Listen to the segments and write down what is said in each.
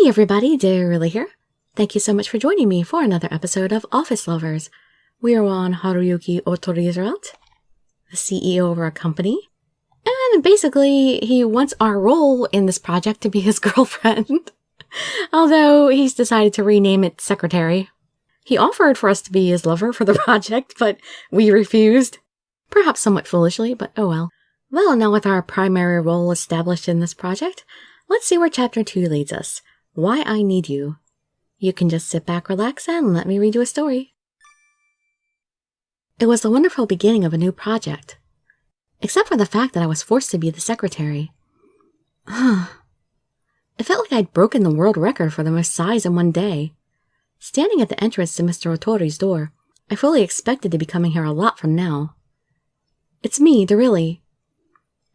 Hey everybody, Dirili here. Thank you so much for joining me for another episode of Office Lovers. We are on Haruyuki Otori's route, the CEO of our company, and basically he wants our role in this project to be his girlfriend, although he's decided to rename it Secretary. He offered for us to be his lover for the project, but we refused. Perhaps somewhat foolishly, but oh well. Well, now with our primary role established in this project, let's see where Chapter 2 leads us. Why I Need You. You can just sit back, relax, and let me read you a story. It was the wonderful beginning of a new project. Except for the fact that I was forced to be the secretary. It felt like I'd broken the world record for the most sighs in one day. Standing at the entrance to Mr. Otori's door, I fully expected to be coming here a lot from now. It's me, Dirili.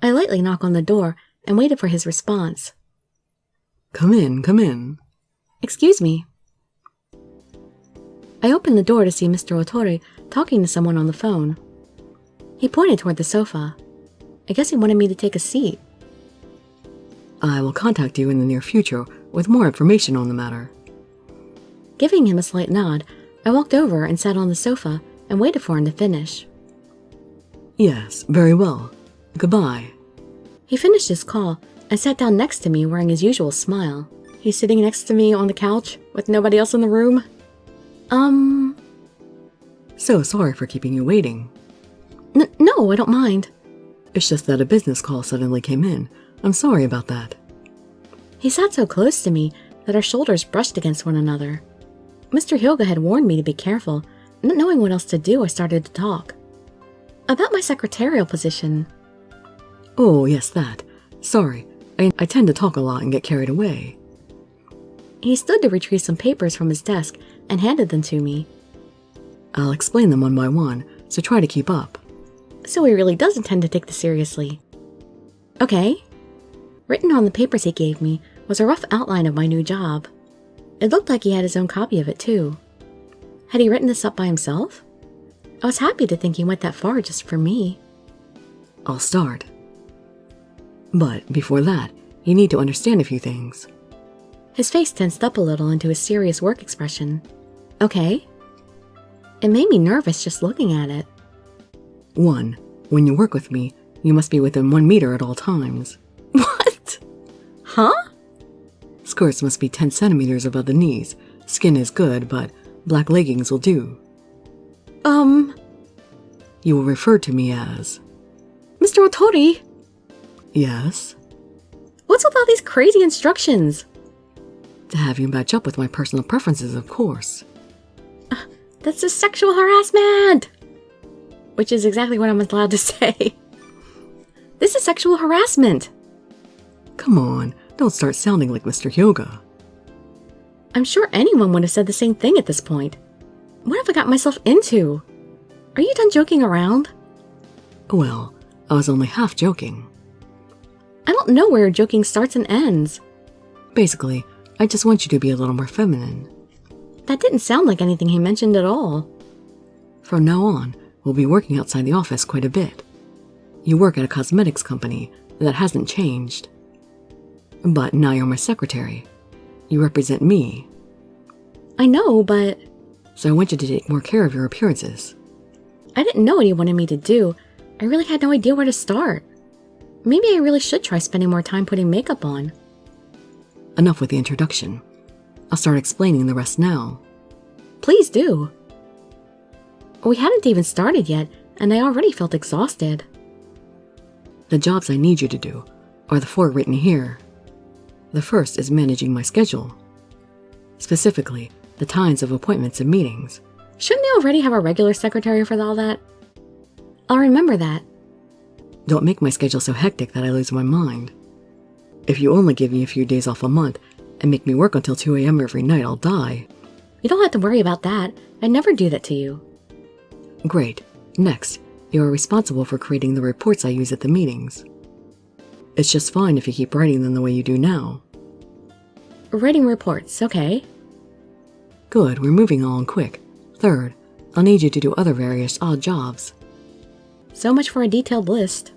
I lightly knocked on the door and waited for his response. Come in. Excuse me. I opened the door to see Mr. Otori talking to someone on the phone. He pointed toward the sofa. I guess he wanted me to take a seat. I will contact you in the near future with more information on the matter. Giving him a slight nod, I walked over and sat on the sofa and waited for him to finish. Yes, very well. Goodbye. He finished his call and sat down next to me wearing his usual smile. He's sitting next to me on the couch with nobody else in the room. So sorry for keeping you waiting. No, I don't mind. It's just that a business call suddenly came in. I'm sorry about that. He sat so close to me that our shoulders brushed against one another. Mr. Hyoga had warned me to be careful. Not knowing what else to do, I started to talk. About my secretarial position. Oh, yes, that. Sorry, I tend to talk a lot and get carried away. He stood to retrieve some papers from his desk and handed them to me. I'll explain them one by one, so try to keep up. So he really does intend to take this seriously. Okay. Written on the papers he gave me was a rough outline of my new job. It looked like he had his own copy of it too. Had he written this up by himself? I was happy to think he went that far just for me. I'll start. But before that, you need to understand a few things. His face tensed up a little into a serious work expression. Okay. It made me nervous just looking at it. 1. When you work with me, you must be within 1 meter at all times. What? Huh? Skirts must be 10 centimeters above the knees. Skin is good, but black leggings will do. You will refer to me as... Mr. Otori! Yes? What's with all these crazy instructions? To have you match up with my personal preferences, of course. That's just sexual harassment! Which is exactly what I'm allowed to say. This is sexual harassment! Come on, don't start sounding like Mr. Hyoga. I'm sure anyone would have said the same thing at this point. What have I got myself into? Are you done joking around? Well, I was only half joking. I don't know where joking starts and ends. Basically, I just want you to be a little more feminine. That didn't sound like anything he mentioned at all. From now on, we'll be working outside the office quite a bit. You work at a cosmetics company, and that hasn't changed. But now you're my secretary. You represent me. I know, but... So I want you to take more care of your appearances. I didn't know what he wanted me to do. I really had no idea where to start. Maybe I really should try spending more time putting makeup on. Enough with the introduction. I'll start explaining the rest now. Please do. We hadn't even started yet, and I already felt exhausted. The jobs I need you to do are the 4 written here. The first is managing my schedule. Specifically, the times of appointments and meetings. Shouldn't they already have a regular secretary for all that? I'll remember that. Don't make my schedule so hectic that I lose my mind. If you only give me a few days off a month and make me work until 2 a.m. every night, I'll die. You don't have to worry about that. I'd never do that to you. Great. Next, you are responsible for creating the reports I use at the meetings. It's just fine if you keep writing them the way you do now. Writing reports, okay. Good, we're moving along quick. Third, I'll need you to do other various odd jobs. So much for a detailed list.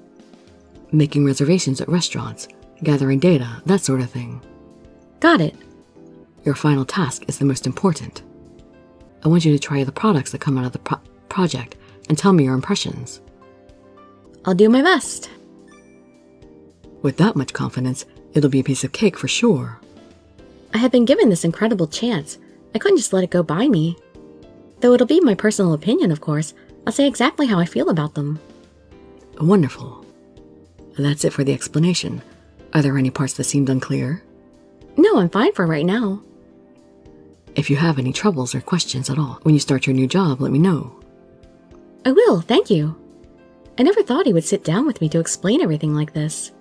Making reservations at restaurants, gathering data, that sort of thing. Got it. Your final task is the most important. I want you to try the products that come out of the project and tell me your impressions. I'll do my best. With that much confidence, it'll be a piece of cake for sure. I had been given this incredible chance. I couldn't just let it go by me. Though it'll be my personal opinion, of course, I'll say exactly how I feel about them. Wonderful. That's it for the explanation. Are there any parts that seemed unclear? No, I'm fine for right now. If you have any troubles or questions at all when you start your new job, let me know. I will, thank you. I never thought he would sit down with me to explain everything like this.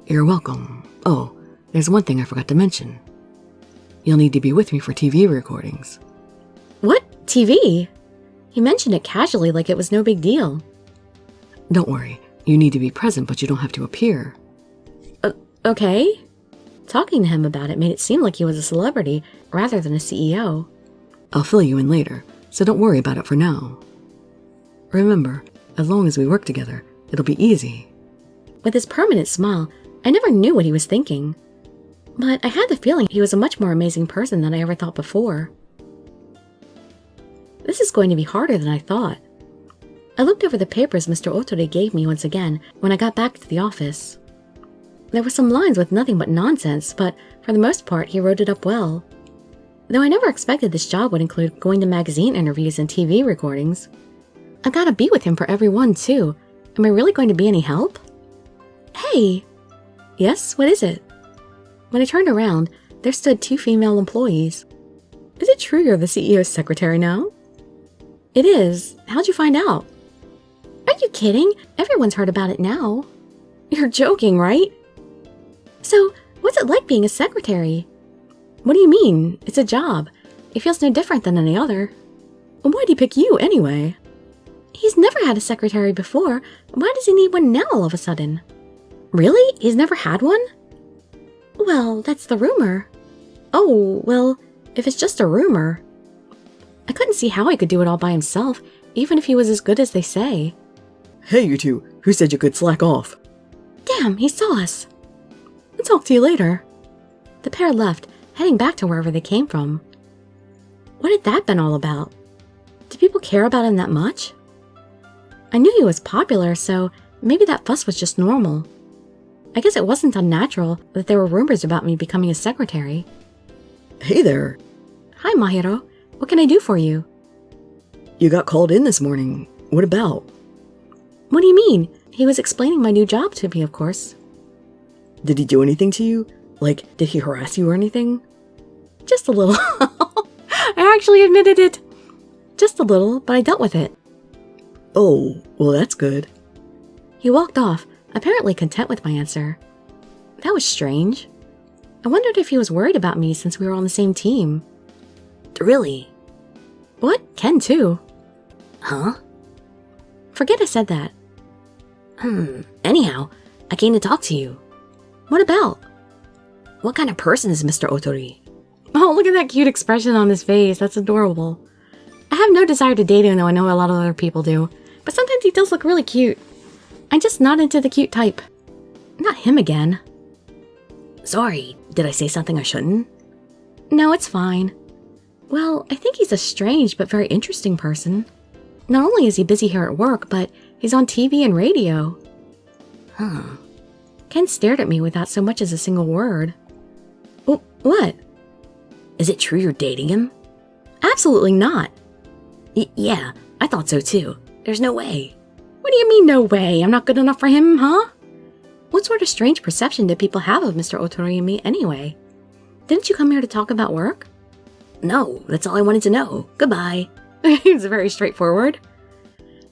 You're welcome. Oh, there's one thing I forgot to mention. You'll need to be with me for TV recordings. What? TV? He mentioned it casually like it was no big deal. Don't worry, you need to be present, but you don't have to appear. Okay. Talking to him about it made it seem like he was a celebrity rather than a CEO. I'll fill you in later, so don't worry about it for now. Remember, as long as we work together, it'll be easy. With his permanent smile, I never knew what he was thinking. But I had the feeling he was a much more amazing person than I ever thought before. This is going to be harder than I thought. I looked over the papers Mr. Otori gave me once again when I got back to the office. There were some lines with nothing but nonsense, but for the most part he wrote it up well. Though I never expected this job would include going to magazine interviews and TV recordings. I gotta be with him for every one, too. Am I really going to be any help? Hey! Yes, what is it? When I turned around, there stood 2 female employees. Is it true you're the CEO's secretary now? It is. How'd you find out? Are you kidding? Everyone's heard about it now. You're joking, right? So, what's it like being a secretary? What do you mean? It's a job. It feels no different than any other. Why'd he pick you, anyway? He's never had a secretary before. Why does he need one now all of a sudden? Really? He's never had one? Well, that's the rumor. Oh, well, if it's just a rumor. I couldn't see how he could do it all by himself, even if he was as good as they say. Hey, you two. Who said you could slack off? Damn, he saw us. I'll talk to you later. The pair left, heading back to wherever they came from. What had that been all about? Did people care about him that much? I knew he was popular, so maybe that fuss was just normal. I guess it wasn't unnatural that there were rumors about me becoming a secretary. Hey there. Hi, Mahiro. What can I do for you? You got called in this morning. What about? What do you mean? He was explaining my new job to me, of course. Did he do anything to you? Like, did he harass you or anything? Just a little. I actually admitted it. Just a little, but I dealt with it. Oh, well that's good. He walked off, apparently content with my answer. That was strange. I wondered if he was worried about me since we were on the same team. Dirili. What? Ken too. Huh? Forget I said that. Anyhow, I came to talk to you. What about? What kind of person is Mr. Otori? Oh, look at that cute expression on his face. That's adorable. I have no desire to date him, though I know a lot of other people do. But sometimes he does look really cute. I'm just not into the cute type. Not him again. Sorry, did I say something I shouldn't? No, it's fine. Well, I think he's a strange but very interesting person. Not only is he busy here at work, but he's on TV and radio. Huh. Ken stared at me without so much as a single word. What? Is it true you're dating him? Absolutely not. Yeah, I thought so too. There's no way. What do you mean, no way? I'm not good enough for him, huh? What sort of strange perception did people have of Mr. Otori and me anyway? Didn't you come here to talk about work? No, that's all I wanted to know. Goodbye. He was very straightforward.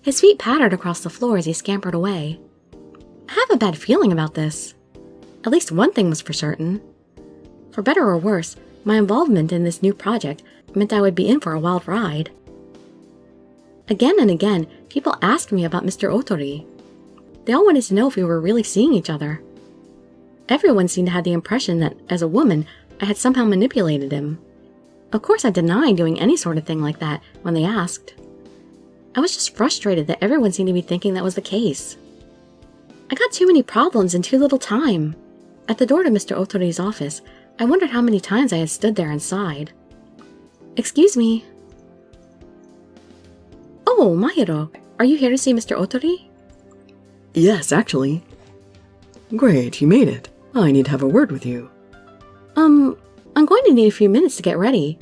His feet pattered across the floor as he scampered away. I have a bad feeling about this. At least one thing was for certain. For better or worse, my involvement in this new project meant I would be in for a wild ride. Again and again, people asked me about Mr. Otori. They all wanted to know if we were really seeing each other. Everyone seemed to have the impression that, as a woman, I had somehow manipulated him. Of course, I denied doing any sort of thing like that when they asked. I was just frustrated that everyone seemed to be thinking that was the case. I got too many problems in too little time. At the door to Mr. Otori's office, I wondered how many times I had stood there and sighed. Excuse me. Oh, Mahiro, are you here to see Mr. Otori? Yes, actually. Great, you made it. I need to have a word with you. I'm going to need a few minutes to get ready.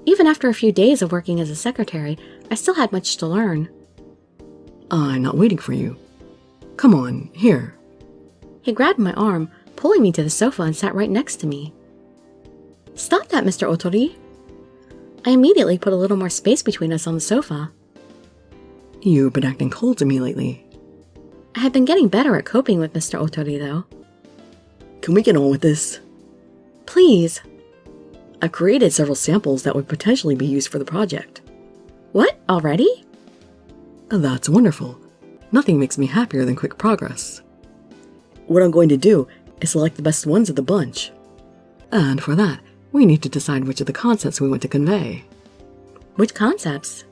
Even after a few days of working as a secretary, I still had much to learn. I'm not waiting for you. Come on, here. He grabbed my arm, pulling me to the sofa and sat right next to me. Stop that, Mr. Otori. I immediately put a little more space between us on the sofa. You've been acting cold to me lately. I had been getting better at coping with Mr. Otori, though. Can we get on with this? Please. I've created several samples that would potentially be used for the project. What? Already? That's wonderful. Nothing makes me happier than quick progress. What I'm going to do is select the best ones of the bunch. And for that, we need to decide which of the concepts we want to convey. Which concepts?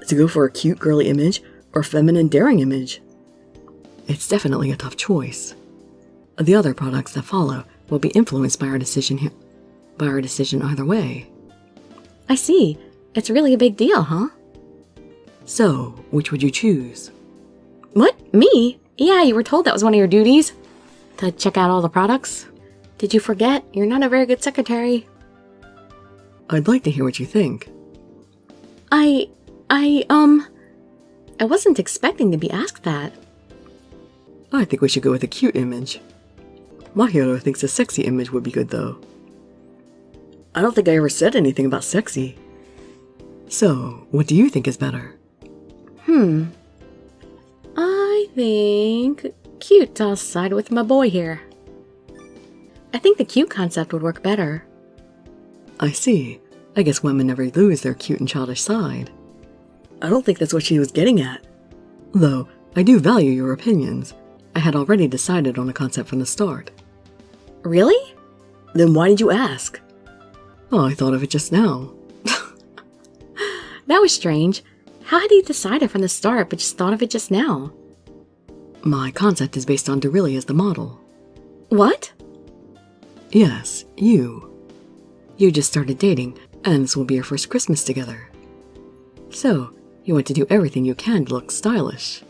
To go for a cute girly image or a feminine daring image. It's definitely a tough choice. The other products that follow will be influenced by our decision either way. I see. It's really a big deal, huh? So, which would you choose? What? Me? Yeah, you were told that was one of your duties. To check out all the products. Did you forget? You're not a very good secretary. I'd like to hear what you think. I wasn't expecting to be asked that. I think we should go with a cute image. Mahiro thinks a sexy image would be good, though. I don't think I ever said anything about sexy. So, what do you think is better? I think cute. I'll side with my boy here. I think the cute concept would work better. I see. I guess women never lose their cute and childish side. I don't think that's what she was getting at. Though, I do value your opinions. I had already decided on a concept from the start. Really? Then why did you ask? Oh, I thought of it just now. That was strange. How had he decided from the start but just thought of it just now? My concept is based on Dirili as the model. What? Yes, you. You just started dating, and this will be your first Christmas together. So, you want to do everything you can to look stylish.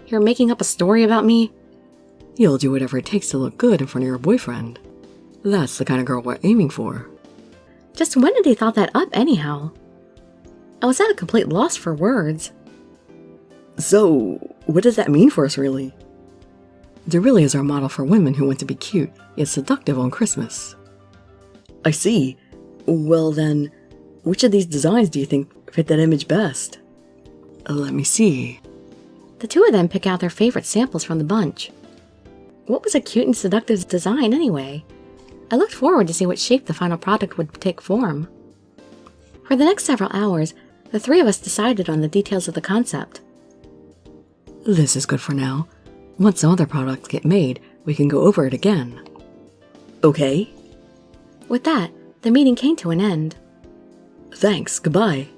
You're making up a story about me? You'll do whatever it takes to look good in front of your boyfriend. That's the kind of girl we're aiming for. Just when did he thought that up anyhow? I was at a complete loss for words. So, what does that mean for us, really? Dirili is our model for women who want to be cute, yet seductive on Christmas. I see. Well then, which of these designs do you think fit that image best? Let me see. The two of them pick out their favorite samples from the bunch. What was a cute and seductive design anyway? I looked forward to see what shape the final product would take form. For the next several hours, the three of us decided on the details of the concept. This is good for now. Once some other products get made, we can go over it again. Okay. With that, the meeting came to an end. Thanks, goodbye.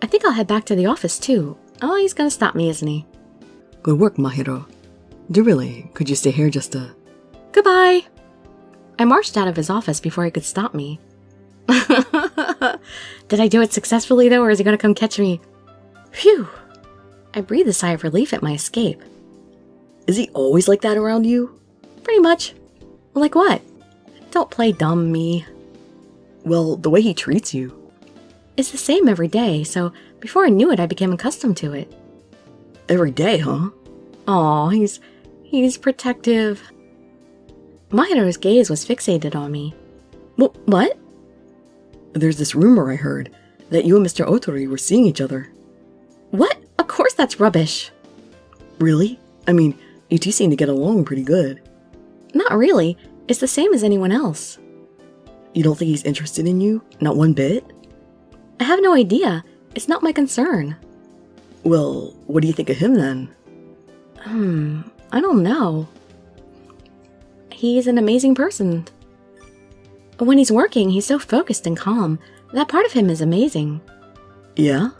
I think I'll head back to the office too. Oh, he's gonna stop me, isn't he? Good work, Mahiro. Dirili, could you stay here just a... Goodbye! I marched out of his office before he could stop me. Did I do it successfully though, or is he gonna come catch me? Phew! I breathed a sigh of relief at my escape. Is he always like that around you? Pretty much. Like what? Don't play dumb, me. Well, the way he treats you. It's the same every day, so before I knew it, I became accustomed to it. Every day, huh? Aw, he's protective. Mahiro's gaze was fixated on me. What? There's this rumor I heard that you and Mr. Otori were seeing each other. What? Of course that's rubbish. Really? I mean, you two seem to get along pretty good. Not really. It's the same as anyone else. You don't think he's interested in you? Not one bit? I have no idea. It's not my concern. Well, what do you think of him then? I don't know. He's an amazing person. When he's working, he's so focused and calm. That part of him is amazing. Yeah?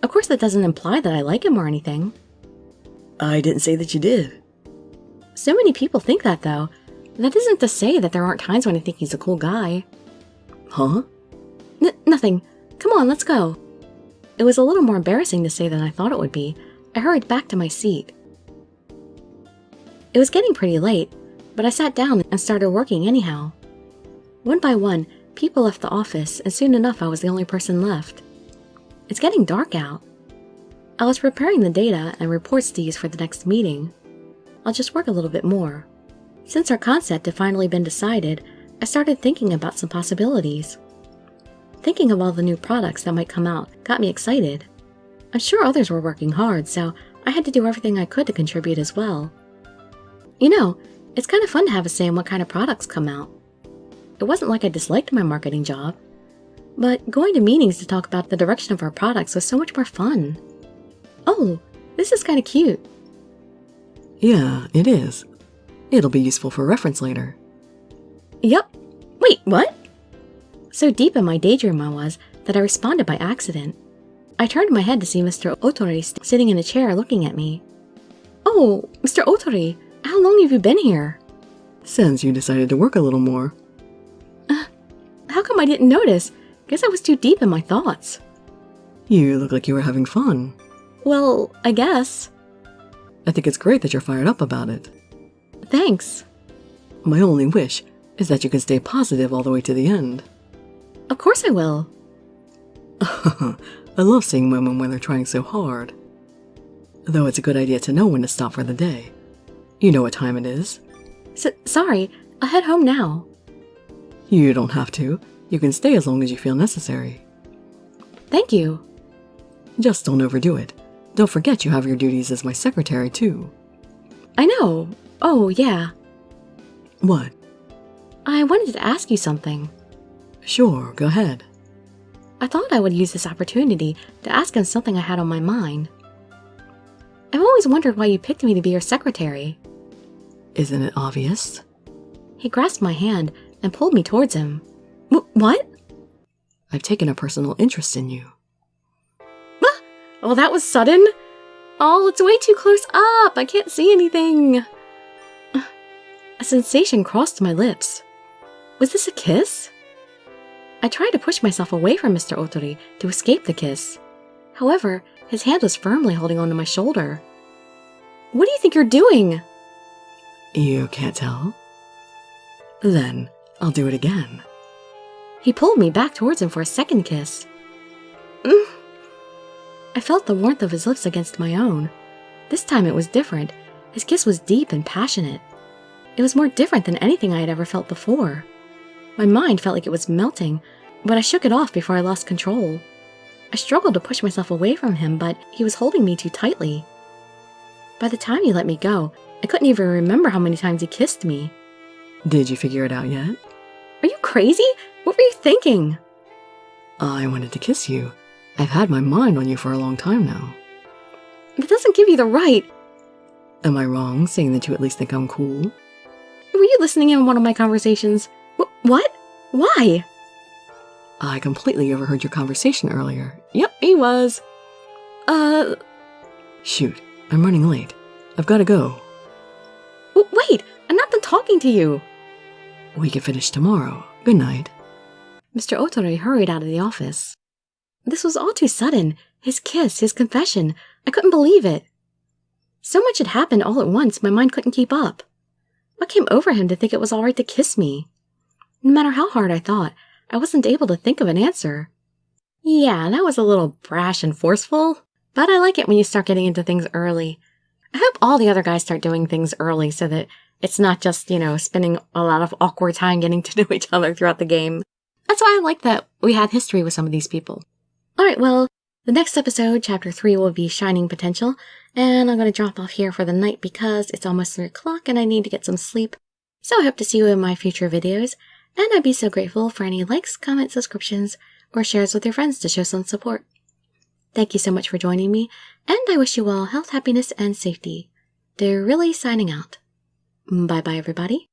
Of course, that doesn't imply that I like him or anything. I didn't say that you did. So many people think that, though. That isn't to say that there aren't times when I think he's a cool guy. Huh? Nothing. Come on, let's go. It was a little more embarrassing to say than I thought it would be. I hurried back to my seat. It was getting pretty late, but I sat down and started working anyhow. One by one, people left the office, and soon enough I was the only person left. It's getting dark out. I was preparing the data and reports to use for the next meeting. I'll just work a little bit more. Since our concept had finally been decided, I started thinking about some possibilities. Thinking of all the new products that might come out got me excited. I'm sure others were working hard, so I had to do everything I could to contribute as well. You know, it's kind of fun to have a say in what kind of products come out. It wasn't like I disliked my marketing job, but going to meetings to talk about the direction of our products was so much more fun. Oh, this is kind of cute. Yeah, it is. It'll be useful for reference later. Yep. Wait, what? So deep in my daydream I was that I responded by accident. I turned my head to see Mr. Otori sitting in a chair looking at me. Oh, Mr. Otori, how long have you been here? Since you decided to work a little more. How come I didn't notice? Guess I was too deep in my thoughts. You look like you were having fun. Well, I guess. I think it's great that you're fired up about it. Thanks. My only wish is that you can stay positive all the way to the end. Of course I will. I love seeing women when they're trying so hard. Though it's a good idea to know when to stop for the day. You know what time it is. Sorry, I'll head home now. You don't have to. You can stay as long as you feel necessary. Thank you. Just don't overdo it. Don't forget you have your duties as my secretary, too. I know. Oh, yeah. What? I wanted to ask you something. Sure, go ahead. I thought I would use this opportunity to ask him something I had on my mind. I've always wondered why you picked me to be your secretary. Isn't it obvious? He grasped my hand and pulled me towards him. What? I've taken a personal interest in you. Well, that was sudden. Oh, it's way too close up. I can't see anything. A sensation crossed my lips. Was this a kiss? I tried to push myself away from Mr. Otori to escape the kiss. However, his hand was firmly holding onto my shoulder. What do you think you're doing? You can't tell? Then I'll do it again. He pulled me back towards him for a second kiss. I felt the warmth of his lips against my own. This time it was different. His kiss was deep and passionate. It was more different than anything I had ever felt before. My mind felt like it was melting, but I shook it off before I lost control. I struggled to push myself away from him, but he was holding me too tightly. By the time he let me go, I couldn't even remember how many times he kissed me. Did you figure it out yet? Are you crazy? What were you thinking? I wanted to kiss you. I've had my mind on you for a long time now. That doesn't give you the right. Am I wrong saying that you at least think I'm cool? Were you listening in on one of my conversations? What? Why? I completely overheard your conversation earlier. Yep, he was. Shoot, I'm running late. I've got to go. Wait, I'm not done talking to you. We can finish tomorrow. Good night. Mr. Otori hurried out of the office. This was all too sudden. His kiss, his confession. I couldn't believe it. So much had happened all at once, my mind couldn't keep up. What came over him to think it was all right to kiss me? No matter how hard I thought, I wasn't able to think of an answer. Yeah, that was a little brash and forceful, but I like it when you start getting into things early. I hope all the other guys start doing things early so that it's not just, spending a lot of awkward time getting to know each other throughout the game. That's why I like that we had history with some of these people. Alright, well, the next episode, Chapter 3, will be Shining Potential, and I'm going to drop off here for the night because it's almost 3 o'clock and I need to get some sleep. So I hope to see you in my future videos, and I'd be so grateful for any likes, comments, subscriptions, or shares with your friends to show some support. Thank you so much for joining me, and I wish you all health, happiness, and safety. Dirili signing out. Bye-bye, everybody.